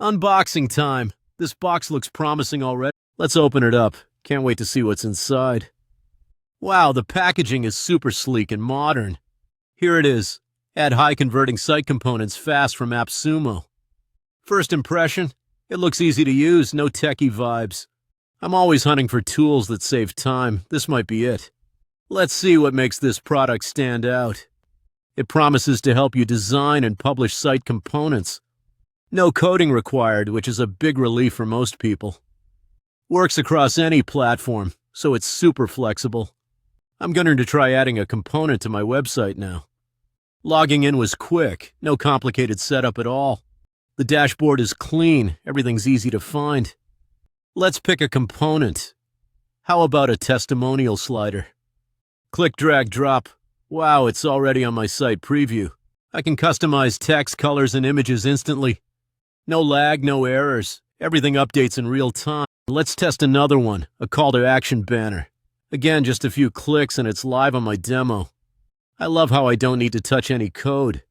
Unboxing time. This box looks promising already. Let's open it up. Can't wait to see what's inside. Wow, the packaging is super sleek and modern. Here it is. Add high-converting site components fast from AppSumo. First impression? It looks easy to use, no techie vibes. I'm always hunting for tools that save time. This might be it. Let's see what makes this product stand out. It promises to help you design and publish site components. No coding required, which is a big relief for most people. Works across any platform, so it's super flexible. I'm going to try adding a component to my website now. Logging in was quick, no complicated setup at all. The dashboard is clean, everything's easy to find. Let's pick a component. How about a testimonial slider? Click, drag, drop. Wow, it's already on my site preview. I can customize text, colors, and images instantly. No lag, no errors. Everything updates in real time. Let's test another one, a call to action banner. Again, just a few clicks and it's live on my demo. I love how I don't need to touch any code.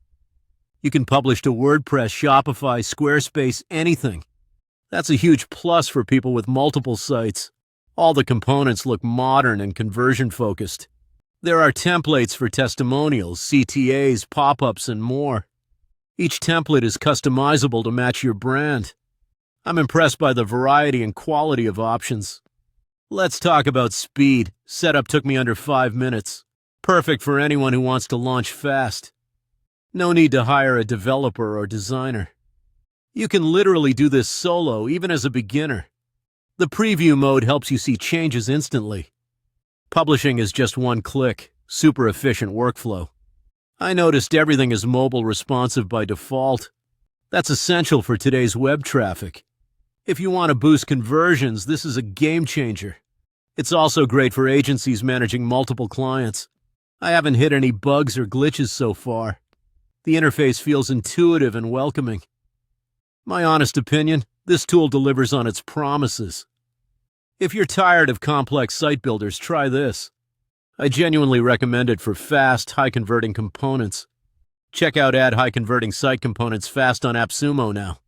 You can publish to WordPress, Shopify, Squarespace, anything. That's a huge plus for people with multiple sites. All the components look modern and conversion-focused. There are templates for testimonials, CTAs, pop-ups, and more. Each template is customizable to match your brand. I'm impressed by the variety and quality of options. Let's talk about speed. Setup took me under 5 minutes. Perfect for anyone who wants to launch fast. No need to hire a developer or designer. You can literally do this solo, even as a beginner. The preview mode helps you see changes instantly. Publishing is just one click, super efficient workflow. I noticed everything is mobile responsive by default. That's essential for today's web traffic. If you want to boost conversions, this is a game changer. It's also great for agencies managing multiple clients. I haven't hit any bugs or glitches so far. The interface feels intuitive and welcoming. My honest opinion, this tool delivers on its promises. If you're tired of complex site builders, try this. I genuinely recommend it for fast, high-converting components. Check out Add High-Converting Site Components fast on AppSumo now.